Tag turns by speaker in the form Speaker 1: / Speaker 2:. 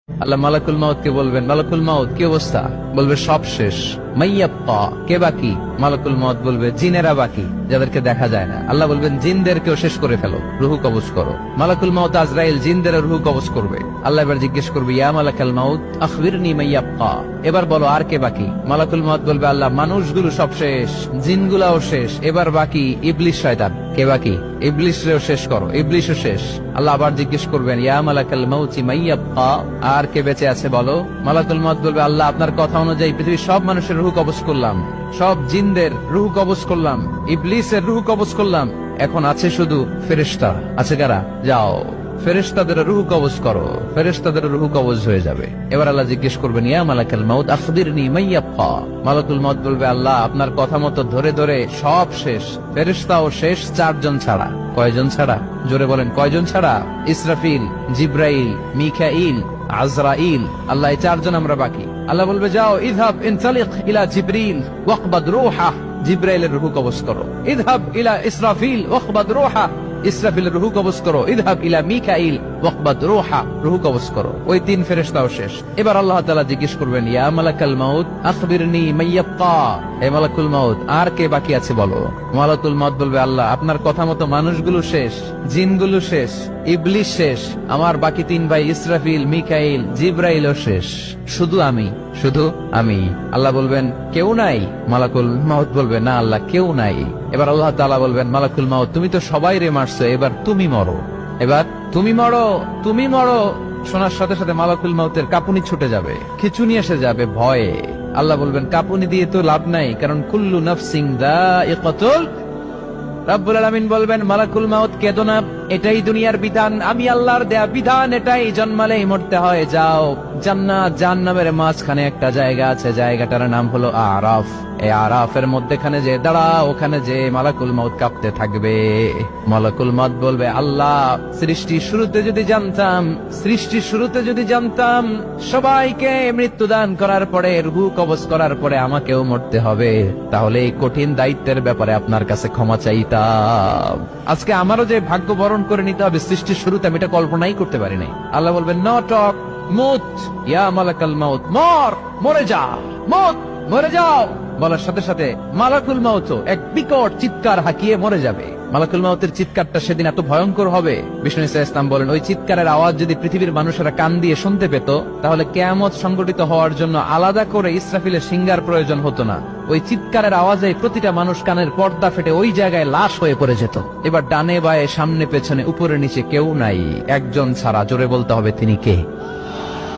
Speaker 1: আল্লাহ মালাকুল মাউত কে বলবেন, মালাকুল মাউত কি অবস্থা? বলবে সব শেষ। মাইয়াপ্পা, কে বাকি? মালাকুল মাউত বলবে জিনেরা বাকি, যাদেরকে দেখা যায় না। আল্লাহ বলবেন জিনদেরকেও শেষ করে ফেলো, রুহু কবজ করো। মালাকুল মাউত আজরাইল জিনদের রুহু কবজ করবে। আল্লাহ এবার জিজ্ঞেস করবে, ইয়া মালাকাল মাউত আখবিরনি মাইয়াপ্পা, এবার বলো আর কে বাকি? মালাকুল মাউত বলবে, আল্লাহ মানুষগুলো সব শেষ, জিনগুলাও শেষ, এবার বাকি ইবলিস শয়তান। কে বাকি? ইবলিসরেও শেষ করো, ইবলিসও শেষ। আল্লাহ আবার জিজ্ঞেস করবেন, ইয়া মালাকাল মাউতি মাইয়াব্বা, আর কে বেঁচে আছে বলো? মালাকুল মাউত বলবে, আল্লাহ আপনার কথা অনুযায়ী পৃথিবীর সব মানুষের রুহু কবজ করলাম, সব জিনদের রুহু কবজ করলাম, ইবলিসের রুহু কবজ করলাম, এখন আছে শুধু ফেরেশতা। আছে কারা? যাও ফেরেশতাদের রুহু কবজ করো। ফেরেশতাদের রুহু কবজ হয়ে যাবে। এবার আল্লাহ জিজ্ঞেস করবেন, ইয়া মালাকাল মাউত আখবিরনি মাইয়াব্বা। মালাকুল মাউত বলবে, আল্লাহ আপনার কথা মতো ধরে ধরে সব শেষ, ফেরেশতাও শেষ, 4 জন ছাড়া। কয়জন ছাড়া? জোরে বলেন, কয়জন ছাড়া? ইসরাফিল, জিব্রাইল, মিকাইল, আজরাইল। আল্লাহ এই 4 জন আমরা বাকি। আল্লাহ বলবে, যাও ইযহাব ইনতালিক ইলা জিবরিল ওয়াকবাদ রূহা, জিব্রাইলের রুহু কবজ করো। ইযহাব ইলা ইসরাফিল ওয়াকবাদ রূহা, ইসরাফিলের রুহু কবজ করো। ইযহাব ইলা মিকাইল ওয়াকবাদ রূহা, রুহু কবজ করো। ওই 3 ফেরেশতাও শেষ। এবার আল্লাহ তাআলা জিজ্ঞেস করবেন, ইয়া মালাকাল মাউত আখবিরনি মাইয়াব্বা, হে মালাকুল মাউত আর কে বাকি আছে বলো? মালাকুল মাউত বলবে, আল্লাহ আপনার কথা মতো মানুষগুলো শেষ, জিনগুলো শেষ, ইবলিস শেষ, আমার বাকি 3 ভাই ইসরাফিল, মিকাইল, জিব্রাইলও শেষ, শুধু আমি, শুধু আমি। আল্লাহ বলবেন, কেউ নাই? মালাকুল মাউত বলবে, না আল্লাহ কেউ নাই। এবার আল্লাহ তাআলা বলবেন, মালাকুল মাউত তুমি তো সবাই রে মারছো, এবার তুমি মরো, এবার তুমি মরো, তুমি মরো। শোনার সাথে সাথে মালাকুল মাউতের কাঁপুনি ছুটে যাবে, খিঁচুনি এসে যাবে ভয়ে। আল্লাহ বলবেন, কাঁপুনি দিয়ে তো লাভ নাই, কারণ কুল্লু নাফসিন যায়িকাতুল। রব্বুল আলামিন বলবেন, মালাকুল মাউত কেঁদো না, এটাই দুনিয়ার বিধান, আমি আল্লাহর দেয়া বিধান, এটাই জন্মালেই মরতে হয়। যাও, জান্নাত জাহান্নামের মাঝখানে একটা জায়গা আছে, জায়গাটার নাম হলো আরাফ। এই আরাফের মধ্যখানে যে দাঁড়া, ওখানে যে মালাকুল মাউত কাঁপতে থাকবে। মালাকুল মাউত বলবে, আল্লাহ সৃষ্টির শুরুতে যদি জানতাম, সৃষ্টির শুরুতে যদি জানতাম সবাইকে মৃত্যুদান করার পরে, রুহু কবজ করার পরে আমাকেও মরতে হবে, তাহলে এই কঠিন দায়িত্বের ব্যাপারে আপনার কাছে ক্ষমা চাইতাম। আজকে আমারও যে ভাগ্য বরণ করে নিতে হবে সৃষ্টির শুরুতে, আমি এটা কল্পনাই করতে পারি নাই। আল্লাহ বলবেন, নো টক, মুত ইয়া মালাকাল মাউত, মর, মরে যা, মুত, মরে যাও। বলার সাথে সাথে মালাকুল মাউত এক বিকট চিৎকার হাঁকিয়ে মরে যাবে। মালাকুল মাউতের চিৎকারটা সেদিন এত ভয়ঙ্কর হবে, বিষ্ণু ইসলাম বলেন, ওই চিৎকারের আওয়াজ যদি পৃথিবীর মানুষেরা কান দিয়ে শুনতে পেত, তাহলে কিয়ামত সংগঠিত হওয়ার জন্য আলাদা করে ইসরাফিলের সিঙ্গার প্রয়োজন হতো না। ওই চিৎকারের আওয়াজে প্রতিটা মানুষ কানের পর্দা ফেটে ওই জায়গায় লাশ হয়ে পড়ে যেত। এবার ডানে বায়ে সামনে পেছনে উপরে নিচে কেউ নাই, একজন ছাড়া। জোরে বলতে হবে, তিনি কে?